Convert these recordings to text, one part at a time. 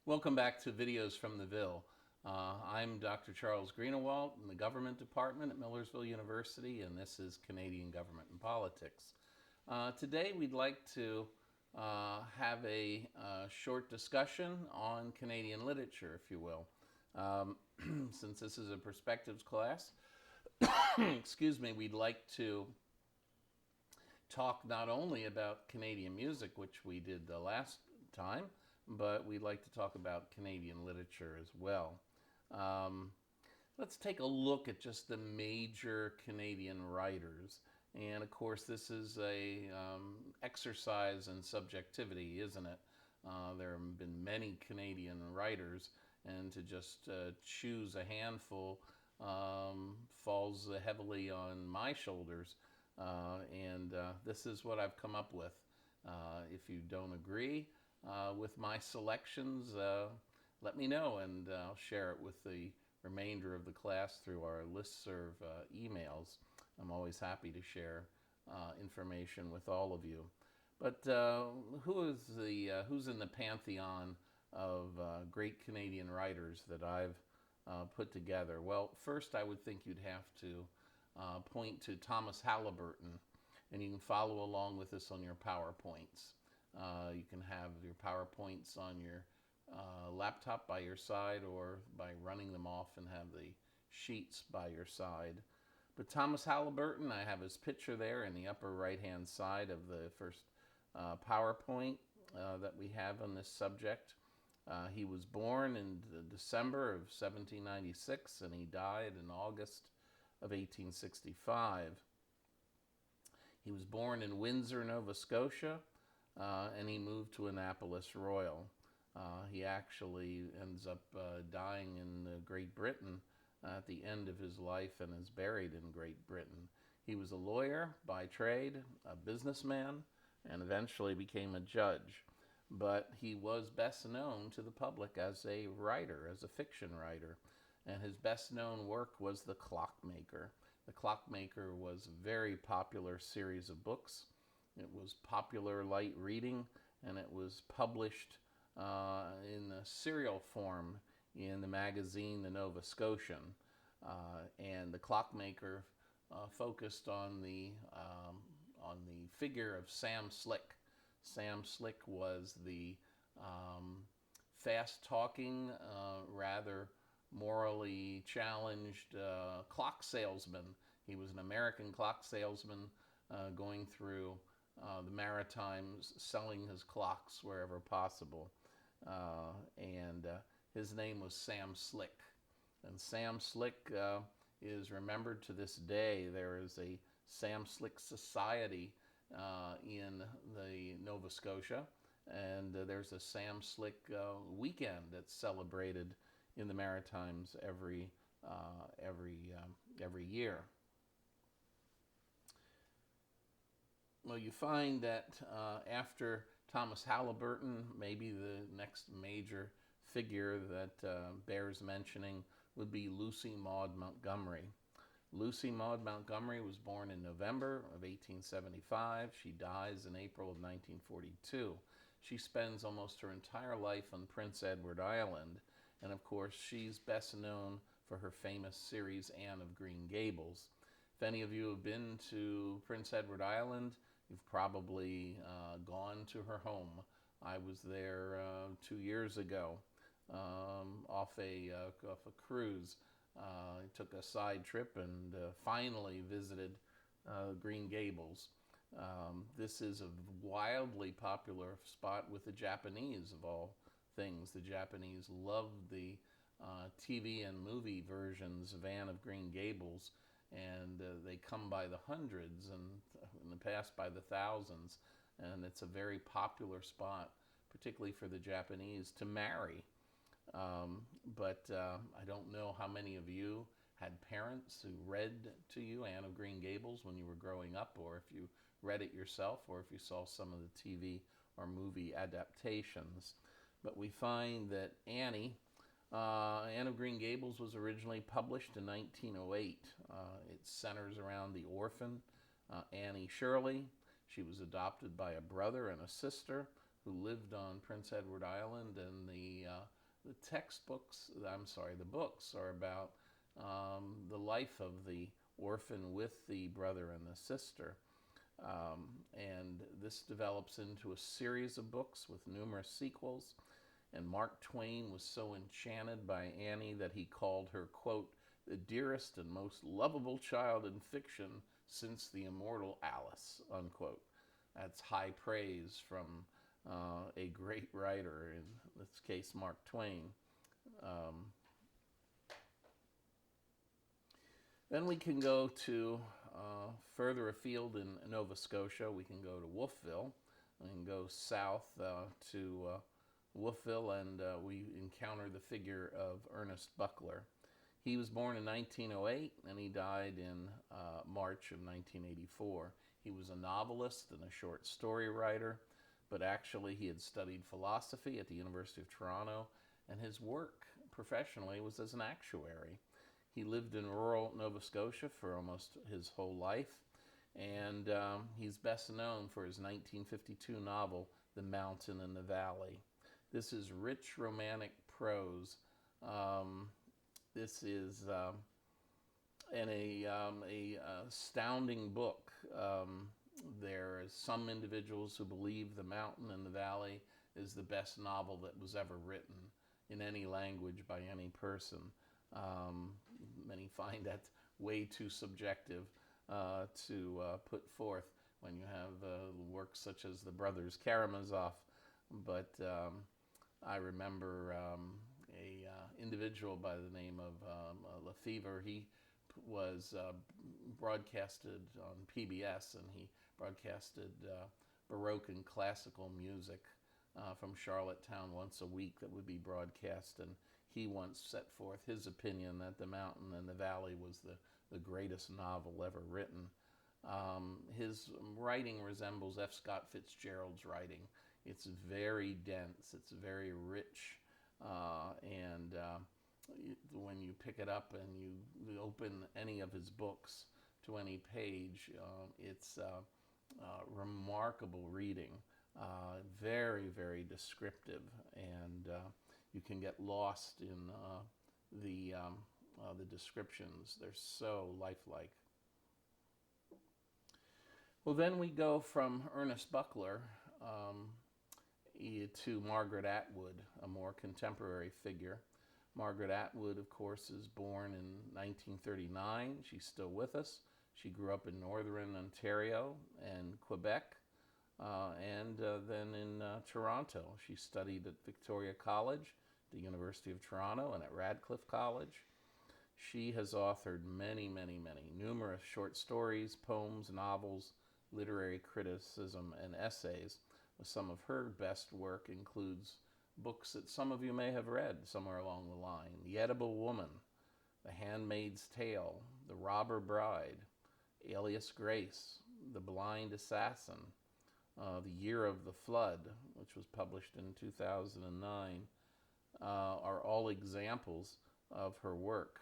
Welcome back to Videos from the Ville. I'm Dr. Charles Greenewalt in the Government Department at Millersville University, and this is Canadian Government and Politics. Today we'd like to have a short discussion on Canadian literature, if you will. Since this is a perspectives class, excuse me, we'd like to talk not only about Canadian music, which we did the last time, but we'd like to talk about Canadian literature as well. Let's take a look at just the major Canadian writers. And of course, this is a exercise in subjectivity, isn't it? There have been many Canadian writers, and to just choose a handful falls heavily on my shoulders. This is what I've come up with. If you don't agree with my selections, let me know, and I'll share it with the remainder of the class through our listserv emails. I'm always happy to share information with all of you. But who's in the pantheon of great Canadian writers that I've put together? Well, first I would think you'd have to point to Thomas Halliburton, and you can follow along with this on your PowerPoints. You can have your PowerPoints on your laptop by your side, or by running them off and have the sheets by your side. But Thomas Halliburton, I have his picture there in the upper right-hand side of the first PowerPoint that we have on this subject. He was born in December of 1796, and he died in August of 1865. He was born in Windsor, Nova Scotia, and he moved to Annapolis Royal. He actually ends up dying in Great Britain at the end of his life, and is buried in Great Britain. He was a lawyer by trade, a businessman, and eventually became a judge. But he was best known to the public as a writer, as a fiction writer. And his best known work was The Clockmaker. The Clockmaker was a very popular series of books. It was popular light reading, and it was published in a serial form in the magazine The Nova Scotian. And The Clockmaker focused on the figure of Sam Slick. Sam Slick was the fast-talking, rather morally challenged clock salesman. He was an American clock salesman going through the Maritimes, selling his clocks wherever possible. His name was Sam Slick. And Sam Slick is remembered to this day. There is a Sam Slick Society in the Nova Scotia, and there's a Sam Slick weekend that's celebrated in the Maritimes every year. Well, you find that after Thomas Halliburton, maybe the next major figure that bears mentioning would be Lucy Maud Montgomery. Lucy Maud Montgomery was born in November of 1875. She dies in April of 1942. She spends almost her entire life on Prince Edward Island, and of course she's best known for her famous series Anne of Green Gables. If any of you have been to Prince Edward Island, you've probably gone to her home. I was there 2 years ago off a cruise. I took a side trip and finally visited Green Gables. This is a wildly popular spot with the Japanese, of all things. The Japanese love the TV and movie versions of Anne of Green Gables, and they come by the hundreds, and in the past by the thousands. And it's a very popular spot, particularly for the Japanese, to marry. But I don't know how many of you had parents who read to you Anne of Green Gables when you were growing up, or if you read it yourself, or if you saw some of the TV or movie adaptations. But we find that Anne of Green Gables was originally published in 1908. It centers around the orphan Annie Shirley. She was adopted by a brother and a sister who lived on Prince Edward Island, and the the books are about the life of the orphan with the brother and the sister. And this develops into a series of books with numerous sequels. And Mark Twain was so enchanted by Annie that he called her, quote, the dearest and most lovable child in fiction since the immortal Alice, unquote. That's high praise from a great writer, in this case, Mark Twain. Then we can go to further afield in Nova Scotia. We can go to Wolfville. We can go south to Wolfville, and we encounter the figure of Ernest Buckler. He was born in 1908, and he died in March of 1984. He was a novelist and a short story writer, but actually he had studied philosophy at the University of Toronto, and his work professionally was as an actuary. He lived in rural Nova Scotia for almost his whole life, and he's best known for his 1952 novel, The Mountain and the Valley. This is rich romantic prose. This is an astounding book. There are some individuals who believe The Mountain and the Valley is the best novel that was ever written in any language by any person. Many find that way too subjective to put forth when you have works such as The Brothers Karamazov. But I remember a individual by the name of Lefevre. He was broadcasted on PBS, and he broadcasted Baroque and classical music from Charlottetown once a week that would be broadcast, and he once set forth his opinion that The Mountain and the Valley was the greatest novel ever written. His writing resembles F. Scott Fitzgerald's writing. It's very dense, it's very rich, and when you pick it up and you open any of his books to any page, it's remarkable reading, very, very descriptive, and you can get lost in the descriptions. They're so lifelike. Well, then we go from Ernest Buckler to Margaret Atwood, a more contemporary figure. Margaret Atwood, of course, is born in 1939. She's still with us. She grew up in northern Ontario and Quebec, and then in Toronto. She studied at Victoria College, the University of Toronto, and at Radcliffe College. She has authored many, many, many, numerous short stories, poems, novels, literary criticism, and essays. Some of her best work includes books that some of you may have read somewhere along the line: The Edible Woman, The Handmaid's Tale, The Robber Bride, Alias Grace, The Blind Assassin, The Year of the Flood, which was published in 2009, are all examples of her work.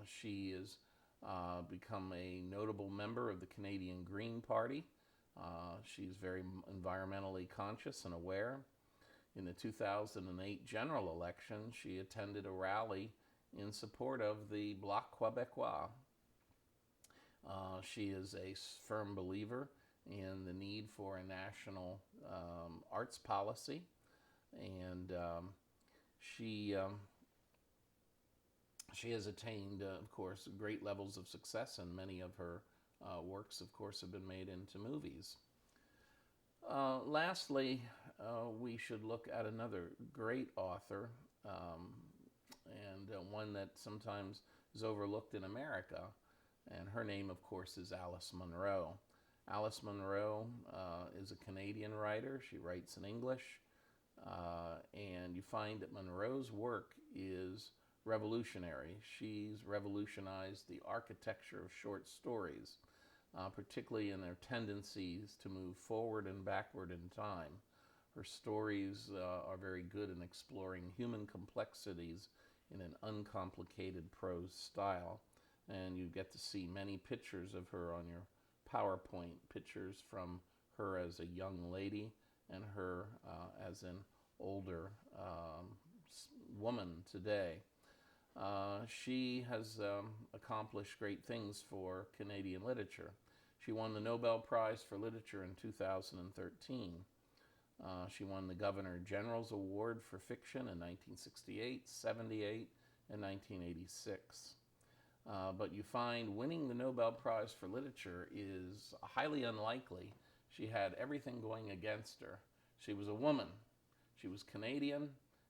She has become a notable member of the Canadian Green Party. She's very environmentally conscious and aware. In the 2008 general election, she attended a rally in support of the Bloc Québécois. She is a firm believer in the need for a national arts policy, and she has attained, of course, great levels of success, and many of her works, of course, have been made into movies. Lastly, we should look at another great author, and one that sometimes is overlooked in America, and her name, of course, is Alice Munro. Alice Munro is a Canadian writer. She writes in English, and you find that Munro's work is revolutionary. She's revolutionized the architecture of short stories, particularly in their tendencies to move forward and backward in time. Her stories are very good in exploring human complexities in an uncomplicated prose style, and you get to see many pictures of her on your PowerPoint, pictures from her as a young lady and her as an older woman today. She has accomplished great things for Canadian literature. She won the Nobel Prize for Literature in 2013. She won the Governor General's Award for Fiction in 1968, 78, and 1986. But you find winning the Nobel Prize for Literature is highly unlikely. She had everything going against her. She was a woman, she was Canadian,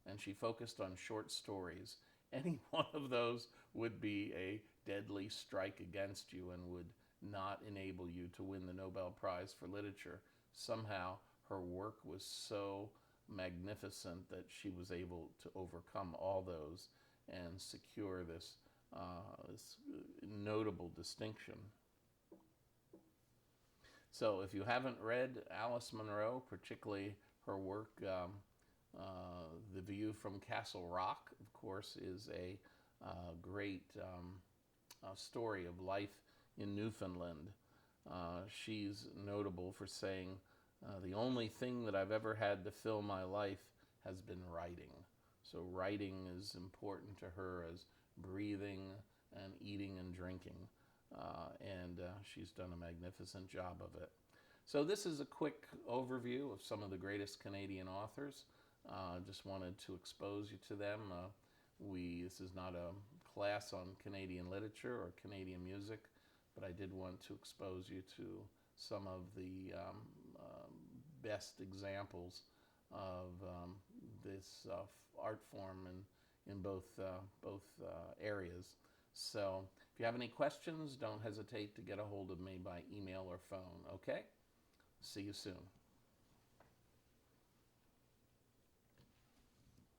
and she focused on short stories. Any one of those would be a deadly strike against you and would not enable you to win the Nobel Prize for Literature. Somehow her work was so magnificent that she was able to overcome all those and secure this notable distinction. So if you haven't read Alice Munro, particularly her work, The View from Castle Rock, of course, is a great story of life in Newfoundland. She's notable for saying, the only thing that I've ever had to fill my life has been writing. So writing is important to her as breathing and eating and drinking. And she's done a magnificent job of it. So this is a quick overview of some of the greatest Canadian authors. Just wanted to expose you to them. This is not a class on Canadian literature or Canadian music, but I did want to expose you to some of the best examples of this art form in both areas. So if you have any questions, don't hesitate to get a hold of me by email or phone, okay? See you soon.